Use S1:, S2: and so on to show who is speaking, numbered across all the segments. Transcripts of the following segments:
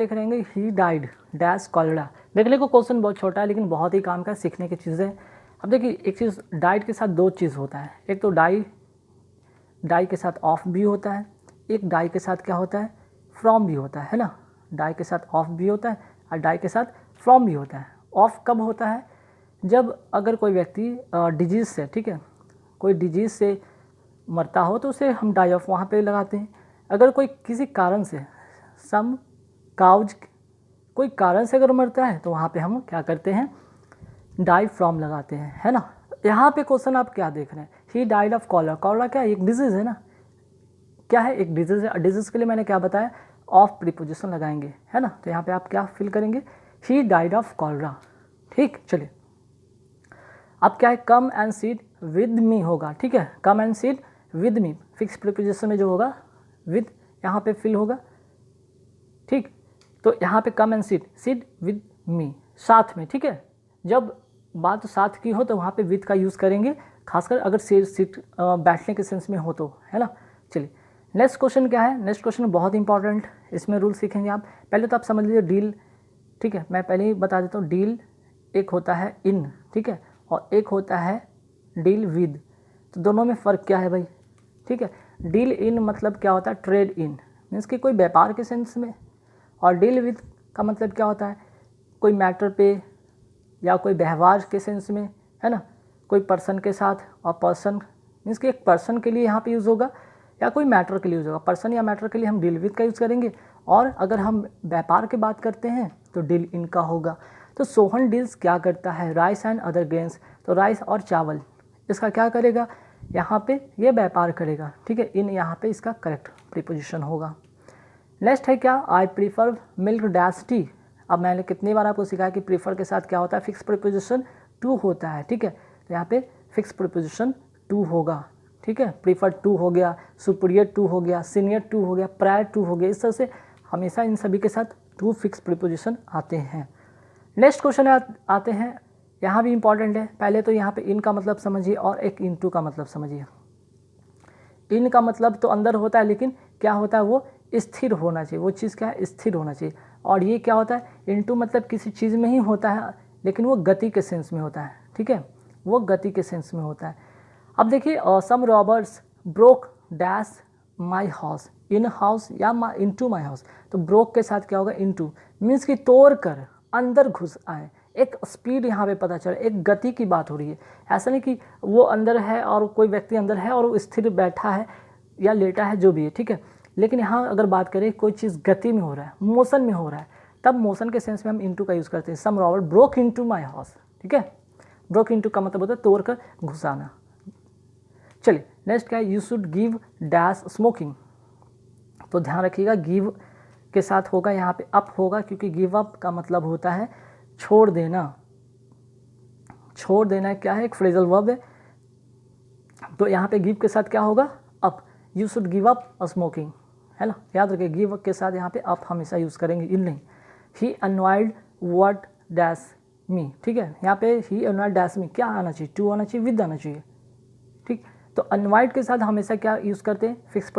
S1: देख रहे हैं ही डाइड डैश कॉलेरा। देखने को क्वेश्चन बहुत छोटा है लेकिन बहुत ही काम का सीखने की चीज़ है। अब देखिए एक चीज़ डाइड के साथ दो चीज़ होता है, एक तो डाई के साथ ऑफ भी होता है, एक डाई के साथ क्या होता है फ्रॉम भी होता है ना। डाई के साथ ऑफ भी होता है और डाई के साथ फ्रॉम भी होता है। ऑफ कब होता है? जब अगर कोई व्यक्ति डिजीज़ से, ठीक है, कोई डिजीज़ से मरता हो तो उसे हम डाई ऑफ वहाँ पे लगाते हैं। अगर कोई किसी कारण से सम काउज कोई कारण से अगर मरता है तो वहाँ पे हम क्या करते हैं डाई फ्रॉम लगाते हैं, है ना। यहाँ पे क्वेश्चन आप क्या देख रहे हैं, he died of cholera. Cholera क्या है? एक डिजीज़ है ना, क्या है? एक डिजीज़ है। डिजीज़ के लिए मैंने क्या बताया, ऑफ प्रीपोजिशन लगाएंगे, है ना। तो यहाँ पे आप क्या फिल करेंगे, ही डाइड ऑफ कॉलरा। ठीक, चलिए अब क्या है, come and seat with me होगा, ठीक है। Come and seat with me fix preposition में जो होगा विद यहाँ पे फिल होगा, ठीक। तो यहाँ पे come and seat with me, साथ में, ठीक है। जब बात साथ की हो तो वहाँ पे विद का यूज़ करेंगे, खासकर अगर सीट बैठने के सेंस में हो तो, है ना। चलिए नेक्स्ट क्वेश्चन क्या है, नेक्स्ट क्वेश्चन बहुत इंपॉर्टेंट, इसमें रूल सीखेंगे आप। पहले तो आप समझ लीजिए डील, ठीक है, मैं पहले ही बता देता हूँ। डील एक होता है इन, ठीक है, और एक होता है डील विद। तो दोनों में फ़र्क क्या है भाई, ठीक है। डील इन मतलब क्या होता है, ट्रेड इन, मीन्स कि कोई व्यापार के सेंस में। और डील विद का मतलब क्या होता है, कोई मैटर पे या कोई व्यवहार के सेंस में, है ना। कोई पर्सन के साथ, और पर्सन मीन्स कि एक पर्सन के लिए यहाँ पे यूज़ होगा या कोई मैटर के लिए यूज़ होगा। पर्सन या मैटर के लिए हम डील विद का यूज़ करेंगे, और अगर हम व्यापार की बात करते हैं तो डील इन का होगा। तो सोहन डील्स क्या करता है, राइस एंड अदर ग्रेन्स। तो राइस और चावल, इसका क्या करेगा, यहाँ पे ये व्यापार करेगा, ठीक है। इन यहाँ पे इसका करेक्ट प्रीपोजिशन होगा। नेक्स्ट है क्या, I prefer milk dash T. अब मैंने कितनी बार आपको सिखाया कि प्रीफर के साथ क्या होता है, फिक्स प्रीपोजिशन टू होता है, ठीक है। तो यहाँ पे फिक्स प्रीपोजिशन टू होगा, ठीक है। प्रीफर टू हो गया, सुपीरियर टू हो गया, सीनियर टू हो गया, प्रायर टू हो गया। इस तरह से हमेशा इन सभी के साथ टू फिक्स प्रीपोजिशन आते हैं। नेक्स्ट क्वेश्चन आते हैं, यहाँ भी इंपॉर्टेंट है। पहले तो यहाँ पे इन का मतलब समझिए और एक इन टू का मतलब समझिए। इन का मतलब तो अंदर होता है, लेकिन क्या होता है, वो स्थिर होना चाहिए, वो चीज़ क्या है, स्थिर होना चाहिए। और ये क्या होता है, इनटू मतलब किसी चीज़ में ही होता है, लेकिन वो गति के सेंस में होता है, ठीक है, वो गति के सेंस में होता है। अब देखिए some robbers broke dash my house, in house या इनटू माई हाउस। तो ब्रोक के साथ क्या होगा, इनटू मीन्स कि तोड़ कर अंदर घुस आए। एक स्पीड यहाँ पे पता चला, एक गति की बात हो रही है। ऐसा नहीं कि वो अंदर है और कोई व्यक्ति अंदर है और वो स्थिर बैठा है या लेटा है, जो भी है, ठीक है। लेकिन यहाँ अगर बात करें कोई चीज़ गति में हो रहा है, मोशन में हो रहा है, तब मोशन के सेंस में हम इनटू का यूज़ करते हैं। Some Robert broke into my house, ठीक है। ब्रोक इनटू का मतलब होता है तोड़ कर घुसाना। चलिए नेक्स्ट क्या है, you should give dash smoking. तो ध्यान रखिएगा गिव के साथ होगा यहाँ पे अप होगा, क्योंकि गिव अप का मतलब होता है छोड़ देना। छोड़ देना क्या है, एक फ्रेजल वर्ब है। तो यहाँ पे गिव के साथ क्या होगा, up. You should give up smoking, है ना। याद रखिए गिव के साथ यहाँ पे अप हमेशा यूज़ करेंगे, इन नहीं। ही अनवाइड व्हाट डैश मी, ठीक है। यहाँ पे ही अनवाइड डैश मी क्या आना चाहिए, टू आना चाहिए, विद आना चाहिए, ठीक। तो अनवाइड के साथ हमेशा क्या यूज़ करते हैं, फिक्स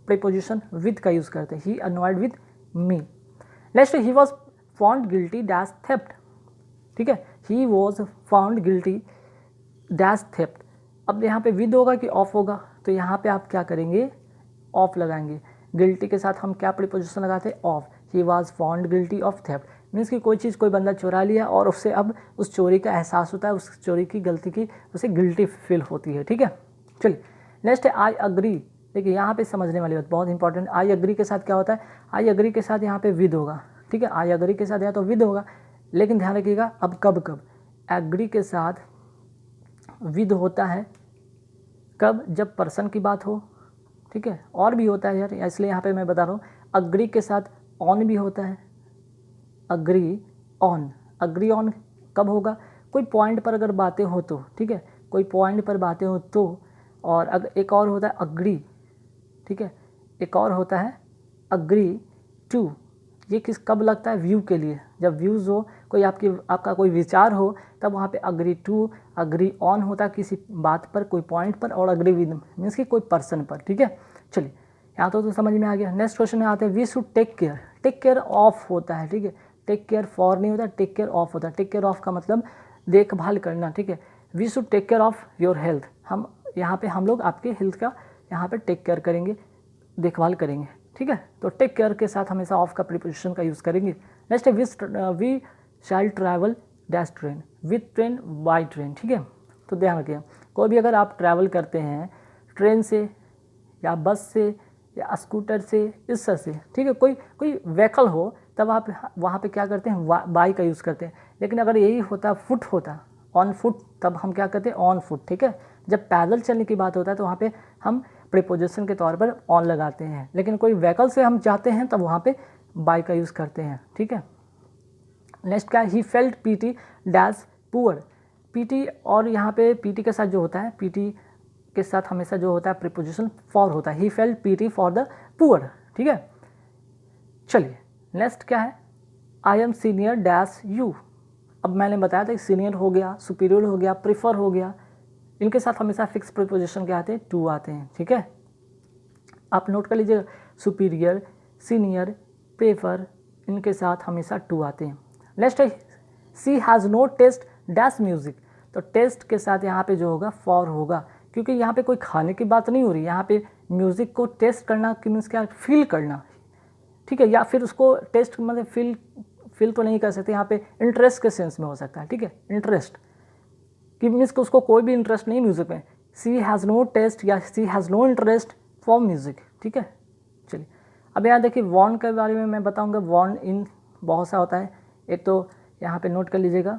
S1: प्रीपोजिशन विद का यूज़ करते हैं। He unwind with me. Next, he was found guilty dash theft, ठीक है। He was found guilty dash theft. अब यहाँ पे विद होगा कि ऑफ होगा, तो यहाँ पे आप क्या करेंगे, ऑफ लगाएंगे। गिल्टी के साथ हम क्या प्रीपोजिशन लगाते हैं, of. He was found guilty of theft means कि कोई चीज़ कोई बंदा चुरा लिया और उससे अब उस चोरी का एहसास होता है, उस चोरी की गलती की उसे गिल्टी फील होती है, ठीक है। चलिए नेक्स्ट है आई अग्री। देखिए यहाँ पे समझने वाली बात बहुत इंपॉर्टेंट, आई अग्री के साथ क्या होता है, आई अग्री के साथ यहाँ पे विद होगा, ठीक है। आई अग्री के साथ या तो विद होगा, लेकिन ध्यान रखिएगा अब कब कब एग्री के साथ विद होता है, कब, जब पर्सन की बात हो, ठीक है। और भी होता है यार, इसलिए यहाँ पे मैं बता रहा हूँ। अग्री के साथ ऑन भी होता है, अग्री ऑन। अग्री ऑन कब होगा, कोई पॉइंट पर अगर बातें हो तो, ठीक है, कोई पॉइंट पर बातें हो तो। और अगर एक और होता है अग्री, ठीक है, एक और होता है अग्री टू। ये किस कब लगता है, व्यू के लिए, जब व्यूज़ हो, कोई आपका कोई विचार हो, तब वहाँ पे अग्री टू, अग्री ऑन होता है किसी बात पर, कोई पॉइंट पर, और अग्री विद मीन्स कि कोई पर्सन पर, ठीक है। चलिए यहाँ तो समझ में आ गया। नेक्स्ट क्वेश्चन में आते हैं we should take care. Take care of होता है, ठीक है, टेक केयर फॉर नहीं होता, टेक केयर ऑफ होता है। टेक केयर ऑफ का मतलब देखभाल करना, ठीक है। We should take care of your health, हम यहाँ पे हम लोग आपके हेल्थ का यहाँ पे टेक केयर करेंगे, देखभाल करेंगे, ठीक है। तो टेक केयर के साथ हमेशा ऑफ का प्रीपोजिशन का यूज़ करेंगे। नेक्स्ट है we shall travel dash train, with train, by train, ठीक है। तो ध्यान रखिए, कोई भी अगर आप ट्रैवल करते हैं ट्रेन से या बस से या स्कूटर से, इस तरह से, ठीक है, कोई व्हीकल हो, तब आप वहाँ पे क्या करते हैं, बाई का यूज़ करते हैं। लेकिन अगर यही होता फुट होता, ऑन फुट, तब हम क्या करते हैं, ऑन फुट, ठीक है। जब पैदल चलने की बात होता है तो वहाँ पे हम प्रीपोजिशन के तौर पर ऑन लगाते हैं, लेकिन कोई व्हीकल से हम जाते हैं तब वहाँ पे बाई का यूज़ करते हैं, ठीक है। नेक्स्ट क्या है, he felt PT dash poor. PT, और यहाँ पे पीटी के साथ जो होता है, पीटी के साथ हमेशा जो होता है प्रीपोजिशन फॉर होता है। He felt PT for the poor, ठीक है। चलिए नेक्स्ट क्या है, I M senior dash you. अब मैंने बताया था सीनियर हो गया, सुपीरियर हो गया, प्रीफर हो गया, इनके साथ हमेशा फिक्स प्रीपोजिशन क्या आते हैं, टू आते हैं, ठीक है। आप नोट कर लीजिए, सुपीरियर, सीनियर, प्रेफर, इनके साथ हमेशा टू आते हैं। नेक्स्ट है she has no taste dash music. तो टेस्ट के साथ यहाँ पे जो होगा फॉर होगा, क्योंकि यहाँ पे कोई खाने की बात नहीं हो रही, यहाँ पे म्यूज़िक को टेस्ट करना कि मीन्स क्या, फील करना, ठीक है। या फिर उसको टेस्ट मतलब फील तो नहीं कर सकते, यहाँ पे इंटरेस्ट के सेंस में हो सकता है, ठीक है। इंटरेस्ट कि मीन्स कि उसको कोई भी इंटरेस्ट नहीं म्यूज़िक में, सी हैज़ नो टेस्ट या she has no interest for music, ठीक है। चलिए अब यहाँ देखिए वॉर्न के बारे में मैं बताऊँगा। वॉर्न इन बहुत सा होता है, एक तो यहाँ पे नोट कर लीजिएगा,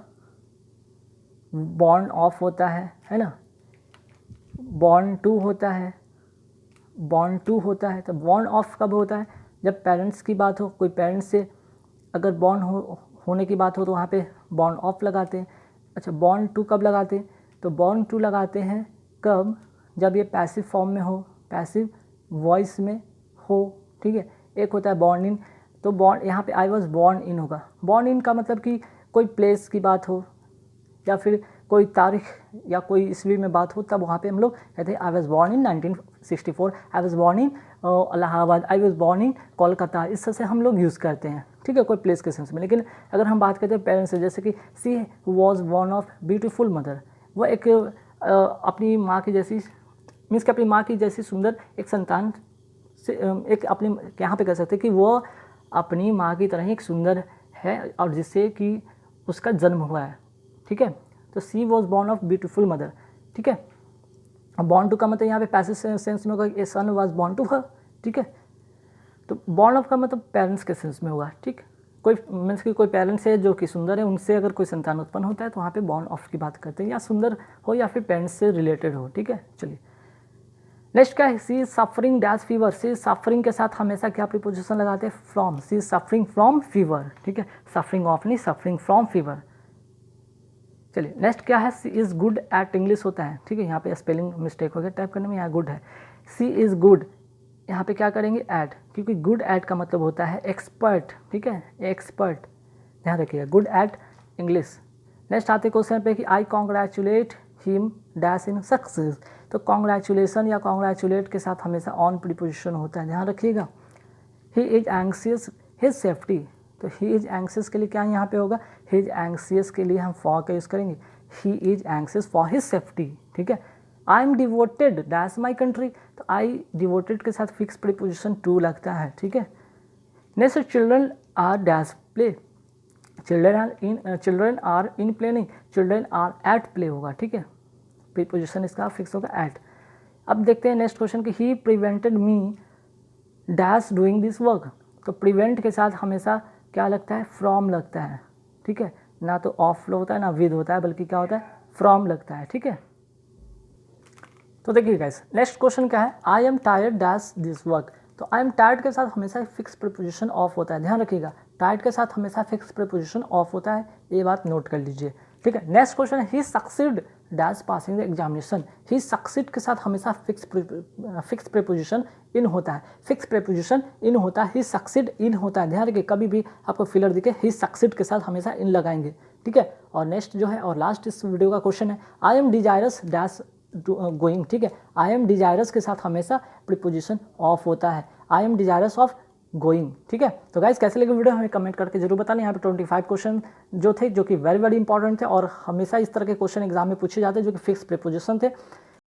S1: बॉर्न ऑफ होता है ना, बॉर्न टू होता है, बॉर्न टू होता है। तो बॉर्न ऑफ कब होता है, जब पेरेंट्स की बात हो, कोई पेरेंट्स से अगर बॉर्न होने की बात हो तो वहाँ पे बॉर्न ऑफ लगाते हैं। अच्छा, बॉर्न टू कब लगाते हैं, तो बॉर्न टू लगाते हैं कब, जब ये पैसिव फॉर्म में हो, पैसिव वॉइस में हो, ठीक है। एक होता है बॉर्न इन, तो बॉर्न यहाँ पे आई वॉज बॉर्न इन होगा। बॉर्न इन का मतलब कि कोई प्लेस की बात हो या फिर कोई तारीख या कोई ईस्वी में बात हो, तब वहाँ पे हम लोग कहते हैं I was born in 1964, I was born in Allahabad, I was born in Kolkata, इस तरह से हम लोग यूज़ करते हैं, ठीक है, कोई प्लेस के सेंस में। लेकिन अगर हम बात करते हैं पेरेंट्स से, जैसे कि she was born of beautiful mother, वो एक अपनी माँ की जैसी, मीन्स कि अपनी माँ की जैसी सुंदर एक संतान से, एक अपनी यहाँ पे कह सकते हैं कि वो अपनी माँ की तरह ही एक सुंदर है और जिससे कि उसका जन्म हुआ है, ठीक है। तो she was born of beautiful mother, ठीक है। अब बॉर्न टू का मतलब यहाँ पे पैसिव सेंस में होगा, ए सन वॉज बॉर्न टू हर, ठीक है। तो बॉर्न ऑफ का मतलब पेरेंट्स के सेंस में होगा, ठीक। कोई मीन्स कि कोई पेरेंट्स है जो कि सुंदर है, उनसे अगर कोई संतान उत्पन्न होता है तो वहाँ पे बॉर्न ऑफ की बात करते हैं, या सुंदर हो या फिर पेरेंट्स से रिलेटेड हो, ठीक है। चलिए नेक्स्ट क्या है, she suffering dash fever. She suffering के साथ हमेशा क्या प्रीपोजिशन लगाते हैं, from. She suffering from fever, ठीक है, सफरिंग ऑफ नहीं, सफरिंग फ्रॉम फीवर। चलिए नेक्स्ट क्या है, she is good at English होता है, ठीक है। यहाँ पे स्पेलिंग मिस्टेक हो गया टाइप करने में, यहाँ गुड है, सी इज़ गुड, यहाँ पे क्या करेंगे ऐड, क्योंकि गुड ऐड का मतलब होता है एक्सपर्ट, ठीक है, एक्सपर्ट, ध्यान रखिएगा, गुड एट इंग्लिश। नेक्स्ट आते क्वेश्चन पे कि I congratulate him dash in success. तो कॉन्ग्रेचुलेशन या कॉन्ग्रेचुलेट के साथ हमेशा ऑन प्रीपोजिशन होता है, ध्यान रखिएगा। ही इज एंग्सियस हिज सेफ्टी, तो ही इज एंग्सियस के लिए क्या यहाँ पे होगा, ही इज एंग्सियस के लिए हम फॉर का यूज़ करेंगे, he is anxious for his safety, ठीक है। I am devoted dash my country, तो आई डिवोटेड के साथ फिक्स प्रीपोजिशन टू लगता है, ठीक है। Next children are dash play, children are in play नहीं, चिल्ड्रन आर एट प्ले होगा, ठीक है, प्रीपोजिशन इसका फिक्स होगा एट। अब देखते हैं नेक्स्ट क्वेश्चन कि he prevented me dash doing this work. तो प्रिवेंट के साथ हमेशा क्या लगता है, फ्रॉम लगता है, ठीक है, ना तो ऑफ होता है ना विद होता है, बल्कि क्या होता है, फ्रॉम लगता है, ठीक है। तो देखिए गाइस नेक्स्ट क्वेश्चन क्या है, I am tired dash this work. तो आई एम टायर्ड के साथ हमेशा फिक्स प्रीपोजिशन ऑफ होता है, ध्यान रखिएगा, टायर्ड के साथ हमेशा फिक्स प्रीपोजिशन ऑफ होता है, ये बात नोट कर लीजिए, ठीक है। नेक्स्ट क्वेश्चन है, he succeed dash passing the examination. He succeed के साथ हमेशा फिक्स प्रीपोजिशन इन होता है, फिक्स प्रीपोजिशन इन होता है, ही सक्सीड इन होता है, ध्यान रखिए, कभी भी आपको फिलर दिखे ही सक्सीड के साथ हमेशा इन लगाएंगे, ठीक है। और नेक्स्ट जो है और लास्ट इस वीडियो का क्वेश्चन है, I M desirous dash going, ठीक है। आई एम डिजायरस के साथ हमेशा प्रीपोजिशन ऑफ होता है, I M desirous of going, ठीक है। तो गाइस कैसे लगे वीडियो हमें कमेंट करके जरूर बताना। यहाँ पे 25 क्वेश्चन जो थे जो कि वेरी इंपॉर्टेंट थे और हमेशा इस तरह के क्वेश्चन एग्जाम में पूछे जाते हैं जो कि फिक्स प्रीपोजिशन थे।